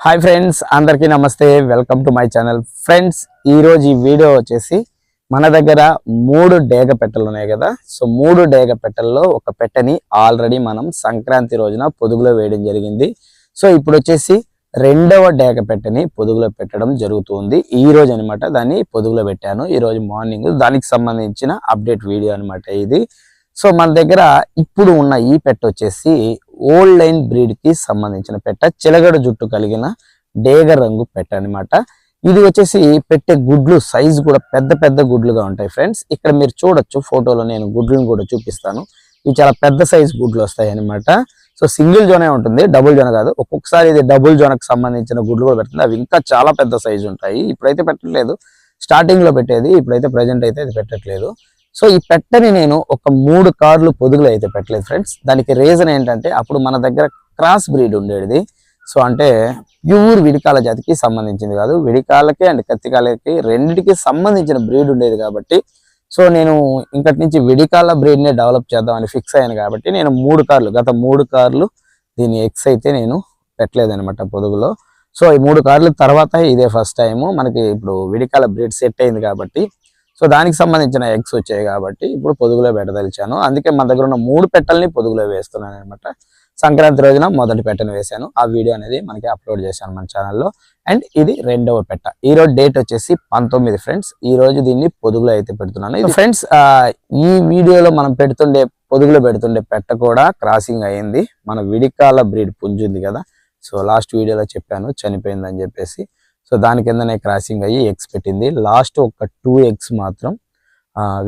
Hi friends, అందరికీ నమస్తే. Welcome to my channel. Friends, ఈరోజు ఈ వీడియో వచ్చేసి మన దగ్గర 3 డేగ పెట్టెలు ఉన్నాయి కదా. సో 3 డేగ పెట్టెల్లో ఒక పెట్టెని ఆల్రెడీ మనం సంక్రాంతి రోజున పొదుగులో వేయడం జరిగింది. సో ఇప్పుడు వచ్చేసి రెండవ డేగ పెట్టెని పొదుగులో పెట్టడం జరుగుతుంది ఈ రోజు అనమాట. దాన్ని పొదుగులో పెట్టాను ఈ రోజు మార్నింగ్. దానికి సంబంధించిన అప్డేట్ వీడియో అనమాట ఇది. సో మన దగ్గర ఇప్పుడు ఉన్న ఈ పెట్ట వచ్చేసి ఓల్డ్ లైన్ బ్రీడ్ కి సంబంధించిన పెట్ట, చిలగడ జుట్టు కలిగిన డేగ రంగు పెట్ట అనమాట. ఇది వచ్చేసి పెట్టే గుడ్లు సైజు కూడా పెద్ద పెద్ద గుడ్లుగా ఉంటాయి ఫ్రెండ్స్. ఇక్కడ మీరు చూడొచ్చు ఫోటోలో, నేను గుడ్లను కూడా చూపిస్తాను. ఇవి చాలా పెద్ద సైజు గుడ్లు వస్తాయి అనమాట. సో సింగిల్ జోనే ఉంటుంది, డబుల్ జోన్ కాదు. ఒక్కొక్కసారి ఇది డబుల్ జోన్కి సంబంధించిన గుడ్లు కూడా పెడుతుంది. అవి ఇంకా చాలా పెద్ద సైజు ఉంటాయి. ఇప్పుడైతే పెట్టట్లేదు, స్టార్టింగ్ లో పెట్టేది. ఇప్పుడైతే ప్రజెంట్ అయితే అది పెట్టట్లేదు. సో ఈ పెట్టని నేను ఒక 3 కార్లు పొదుగులు అయితే పెట్టలేదు ఫ్రెండ్స్. దానికి రీజన్ ఏంటంటే అప్పుడు మన దగ్గర క్రాస్ బ్రీడ్ ఉండేది. సో అంటే ప్యూర్ విడికాల జాతికి సంబంధించింది కాదు, విడికాలకి అండ్ కత్తికాలకి రెండింటికి సంబంధించిన బ్రీడ్ ఉండేది కాబట్టి సో నేను ఇంకటి నుంచి విడికాల బ్రీడ్నే డెవలప్ చేద్దామని ఫిక్స్ అయ్యాను కాబట్టి నేను 3 కార్లు దీని ఎక్స్ అయితే నేను పెట్టలేదనమాట పొదుగులో. సో ఈ 3 కార్ల తర్వాత ఇదే ఫస్ట్ టైము మనకి ఇప్పుడు విడికాల బ్రీడ్ సెట్ అయింది కాబట్టి సో దానికి సంబంధించిన ఎగ్స్ వచ్చాయి కాబట్టి ఇప్పుడు పొదుగులో పెట్టదలిచాను. అందుకే మన దగ్గర ఉన్న 3 పెట్టెల్ని పొదుగులో వేస్తున్నాను అనమాట. సంక్రాంతి రోజున మొదటి పెట్టెను వేశాను. ఆ వీడియో అనేది మనకి అప్లోడ్ చేశాను మన ఛానల్లో. అండ్ ఇది రెండవ పెట్ట. ఈ రోజు డేట్ వచ్చేసి 19 ఫ్రెండ్స్. ఈ రోజు దీన్ని పొదుగులో అయితే పెడుతున్నాను. ఇది ఫ్రెండ్స్ ఈ వీడియోలో మనం పొదుగులో పెడుతుండే పెట్ట కూడా క్రాసింగ్ అయ్యింది. మన విడికాల బ్రీడ్ పుంజు ఉంది కదా, సో లాస్ట్ వీడియోలో చెప్పాను చనిపోయిందని చెప్పేసి. సో దాని కిందనే క్రాసింగ్ అయ్యి ఎగ్స్ పెట్టింది. లాస్ట్ ఒక 2 ఎగ్స్ మాత్రం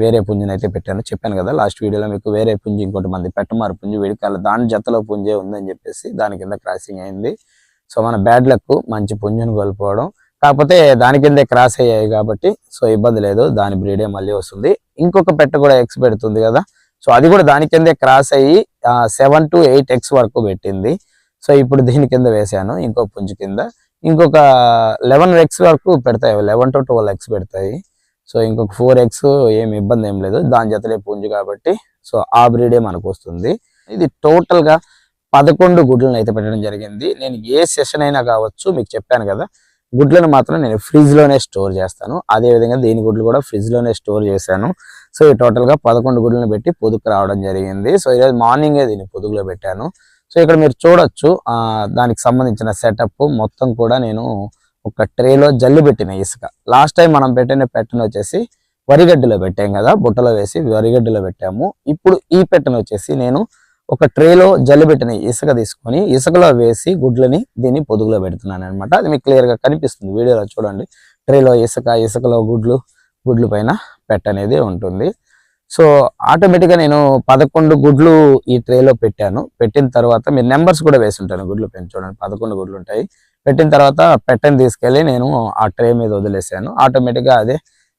వేరే పుంజుని అయితే పెట్టాను. చెప్పాను కదా లాస్ట్ వీడియోలో మీకు, వేరే పుంజు ఇంకోటి మంది పెట్టమారు పుంజు విడికాల దాని జతలో పుంజే ఉందని చెప్పేసి దాని కింద క్రాసింగ్ అయింది. సో మన బ్యాడ్ లక్ మంచి పుంజుని కోల్పోవడం. కాకపోతే దాని కిందే క్రాస్ అయ్యాయి కాబట్టి సో ఇబ్బంది లేదు, దాని బ్రీడే మళ్ళీ వస్తుంది. ఇంకొక పెట్ట కూడా ఎగ్స్ పెడుతుంది కదా, సో అది కూడా దాని కిందే క్రాస్ అయ్యి 7 to 8 ఎగ్స్ వరకు పెట్టింది. సో ఇప్పుడు దీని కింద వేసాను ఇంకో పుంజు కింద. ఇంకొక 11 ఎగ్స్ వరకు పెడతాయి, 11 to 12 ఎగ్స్ పెడతాయి. సో ఇంకొక 4 ఎగ్స్ ఏమి ఇబ్బంది ఏం లేదు, దాని జతలే పుంజు కాబట్టి సో ఆ బ్రీడే మనకు వస్తుంది. ఇది టోటల్ గా 11 గుడ్లను అయితే పెట్టడం జరిగింది. నేను ఏ సెషన్ అయినా కావచ్చు, మీకు చెప్పాను కదా గుడ్లను మాత్రం నేను ఫ్రిడ్జ్ లోనే స్టోర్ చేస్తాను. అదే విధంగా దీని గుడ్లు కూడా ఫ్రిడ్జ్ లోనే స్టోర్ చేశాను. సో ఈ టోటల్ గా 11 గుడ్లను పెట్టి పొదుగు రావడం జరిగింది. సో ఈరోజు మార్నింగే దీన్ని పొదుగులో పెట్టాను. సో ఇక్కడ మీరు చూడొచ్చు దానికి సంబంధించిన సెటప్ మొత్తం కూడా నేను ఒక ట్రేలో జల్లి పెట్టిన ఇసుక. లాస్ట్ టైం మనం పెట్టెను వచ్చేసి వరిగడ్డిలో పెట్టాం కదా, బుట్టలో వేసి వరిగడ్డిలో పెట్టాము. ఇప్పుడు ఈ పెట్టెను వచ్చేసి నేను ఒక ట్రేలో జల్లి పెట్టిన ఇసుక తీసుకొని ఇసుకలో వేసి గుడ్లని దీన్ని పొదుగులో పెడుతున్నాను అనమాట. అది మీకు క్లియర్ గా కనిపిస్తుంది వీడియోలో చూడండి. ట్రేలో ఇసుకలో గుడ్లు పైన పెట్ట అనేది ఉంటుంది. సో ఆటోమేటిక్గా నేను 11 గుడ్లు ఈ ట్రేలో పెట్టాను. పెట్టిన తర్వాత మీరు నెంబర్స్ కూడా వేసి ఉంటాను గుడ్లు పైన చూడండి, 11 గుడ్లు ఉంటాయి. పెట్టిన తర్వాత పెట్టని తీసుకెళ్ళి నేను ఆ ట్రే మీద వదిలేసాను. ఆటోమేటిక్గా అదే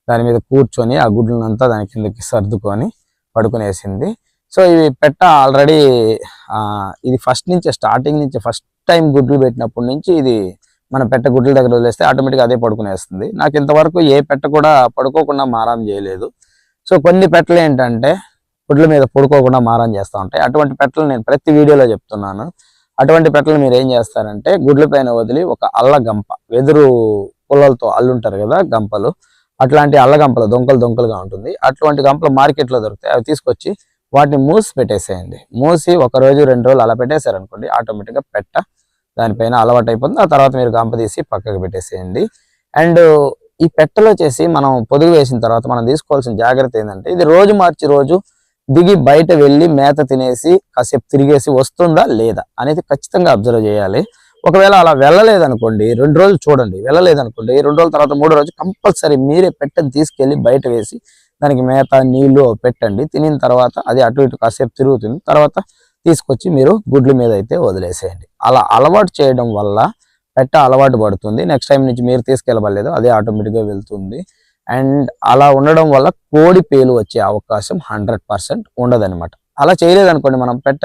దాని మీద కూర్చొని ఆ గుడ్లనంతా దాని కిందకి సర్దుకొని పడుకునేసింది. సో ఇవి పెట్ట ఆల్రెడీ ఇది స్టార్టింగ్ నుంచి ఫస్ట్ టైం గుడ్లు పెట్టినప్పటి నుంచి ఇది మన పెట్ట గుడ్ల దగ్గర వదిలేస్తే ఆటోమేటిక్గా అదే పడుకునేస్తుంది. నాకు ఇంతవరకు ఏ పెట్ట కూడా పడుకోకుండా మారం చేయలేదు. సో కొన్ని పెట్టలు ఏంటంటే గుడ్ల మీద పడుకోకుండా మారం చేస్తూ ఉంటాయి. అటువంటి పెట్టలు నేను ప్రతి వీడియోలో చెప్తున్నాను. అటువంటి పెట్టలు మీరు ఏం చేస్తారంటే గుడ్ల పైన వదిలి ఒక అల్లగంప, వెదురు పుల్లలతో అల్లుంటారు కదా గంపలు, అట్లాంటి అల్లగంపలు దొంకలుగా ఉంటుంది. అటువంటి గంపలు మార్కెట్లో దొరుకుతాయి. అవి తీసుకొచ్చి వాటిని మూసి పెట్టేసేయండి. మూసి 1 రోజు 2 రోజులు అలా పెట్టేశారనుకోండి, ఆటోమేటిక్గా పెట్ట దానిపైన అలవాటు అయిపోతుంది. ఆ తర్వాత మీరు గంప తీసి పక్కకు పెట్టేసేయండి. అండ్ ఈ పెట్టలో వచ్చేసి మనం పొదుగు వేసిన తర్వాత మనం తీసుకోవాల్సిన జాగ్రత్త ఏంటంటే ఇది రోజు మార్చి రోజు దిగి బయట వెళ్ళి మేత తినేసి కాసేపు తిరిగేసి వస్తుందా లేదా అనేది ఖచ్చితంగా అబ్జర్వ్ చేయాలి. ఒకవేళ అలా వెళ్ళలేదనుకోండి 2 రోజులు చూడండి, వెళ్ళలేదనుకోండి 2 రోజుల తర్వాత 3వ రోజు కంపల్సరీ మీరే పెట్టని తీసుకెళ్లి బయట వేసి దానికి మేత నీళ్లు పెట్టండి. తినిన తర్వాత అది అటు ఇటు కాసేపు తిరుగుతుంది, తర్వాత తీసుకొచ్చి మీరు గుడ్ల మీద అయితే వదిలేసేయండి. అలా అలవాటు చేయడం వల్ల పెట్ట అలవాటు పడుతుంది. నెక్స్ట్ టైం నుంచి మీరు తీసుకెళ్ళబడలేదు, అదే ఆటోమేటిక్గా వెళ్తుంది. అండ్ అలా ఉండడం వల్ల కోడి పేలు వచ్చే అవకాశం 100% ఉండదన్నమాట. అలా చేయలేదనుకోండి, మనం పెట్ట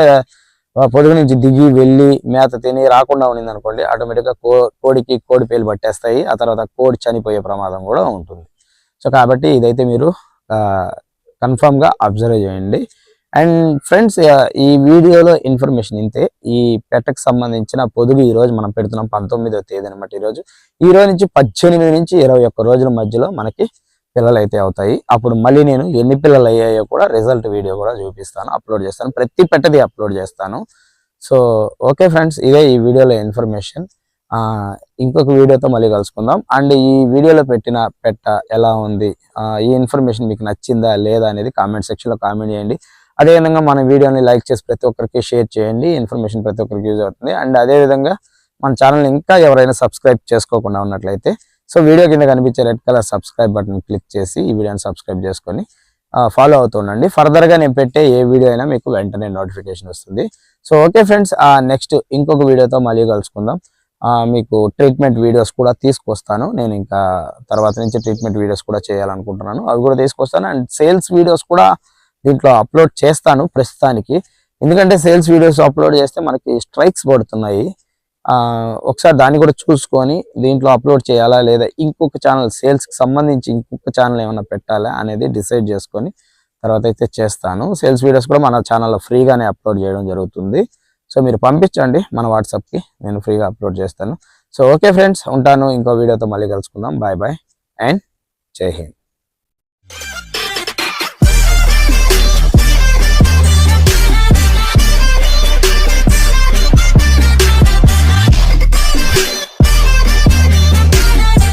పొదుగు నుంచి దిగి వెళ్ళి మేత తిని రాకుండా ఉండింది అనుకోండి, ఆటోమేటిక్గా కోడి పేలు పట్టేస్తాయి. ఆ తర్వాత కోడి చనిపోయే ప్రమాదం కూడా ఉంటుంది. సో కాబట్టి ఇదైతే మీరు కన్ఫర్మ్గా అబ్జర్వ్ చేయండి. అండ్ ఫ్రెండ్స్, ఈ వీడియోలో ఇన్ఫర్మేషన్ ఇంతే. ఈ పెట్టకు సంబంధించిన పొదుగు ఈ రోజు మనం పెడుతున్నాం 19వ తేదీ అనమాట. ఈ రోజు నుంచి 18 నుంచి 21 రోజుల మధ్యలో మనకి పిల్లలు అయితే అవుతాయి. అప్పుడు మళ్ళీ నేను ఎన్ని పిల్లలు అయ్యాయో కూడా రిజల్ట్ వీడియో కూడా చూపిస్తాను, అప్లోడ్ చేస్తాను. ప్రతి పెట్టది అప్లోడ్ చేస్తాను. సో ఓకే ఫ్రెండ్స్, ఇదే ఈ వీడియోలో ఇన్ఫర్మేషన్. ఇంకొక వీడియోతో మళ్ళీ కలుసుకుందాం. అండ్ ఈ వీడియోలో పెట్టిన పెట్ట ఎలా ఉంది, ఈ ఇన్ఫర్మేషన్ మీకు నచ్చిందా లేదా అనేది కామెంట్ సెక్షన్లో కామెంట్ చేయండి. అదేవిధంగా మన వీడియోని లైక్ చేసి ప్రతి ఒక్కరికి షేర్ చేయండి. ఇన్ఫర్మేషన్ ప్రతి ఒక్కరికి యూజ్ అవుతుంది. అండ్ అదేవిధంగా మన ఛానల్ని ఇంకా ఎవరైనా సబ్స్క్రైబ్ చేసుకోకుండా ఉన్నట్లయితే సో వీడియో కింద కనిపించే red colour subscribe button click చేసి ఈ వీడియోని సబ్స్క్రైబ్ చేసుకొని ఫాలో అవుతుండండి. ఫర్దర్గా నేను పెట్టే ఏ వీడియో అయినా మీకు వెంటనే నోటిఫికేషన్ వస్తుంది. సో ఓకే ఫ్రెండ్స్, నెక్స్ట్ ఇంకొక వీడియోతో మళ్ళీ కలుసుకుందాం. మీకు ట్రీట్మెంట్ వీడియోస్ కూడా తీసుకొస్తాను. నేను ఇంకా తర్వాత నుంచి ట్రీట్మెంట్ వీడియోస్ కూడా చేయాలనుకుంటున్నాను, అవి కూడా తీసుకొస్తాను. అండ్ సేల్స్ వీడియోస్ కూడా దీంట్లో అప్లోడ్ చేస్తాను ప్రస్తుతానికి. ఎందుకంటే సేల్స్ వీడియోస్ అప్లోడ్ చేస్తే మనకి స్ట్రైక్స్ పడుతున్నాయి. ఒకసారి దాన్ని కూడా చూసుకొని దీంట్లో అప్లోడ్ చేయాలా లేదా ఇంకొక ఛానల్ సేల్స్కి సంబంధించి ఇంకొక ఛానల్ ఏమైనా పెట్టాలా అనేది డిసైడ్ చేసుకొని తర్వాత అయితే చేస్తాను. సేల్స్ వీడియోస్ కూడా మన ఛానల్లో ఫ్రీగానే అప్లోడ్ చేయడం జరుగుతుంది. సో మీరు పంపించండి మన వాట్సాప్కి, నేను ఫ్రీగా అప్లోడ్ చేస్తాను. సో ఓకే ఫ్రెండ్స్, ఉంటాను. ఇంకో వీడియోతో మళ్ళీ కలుసుకుందాం. బాయ్ బాయ్ అండ్ జై హింద్.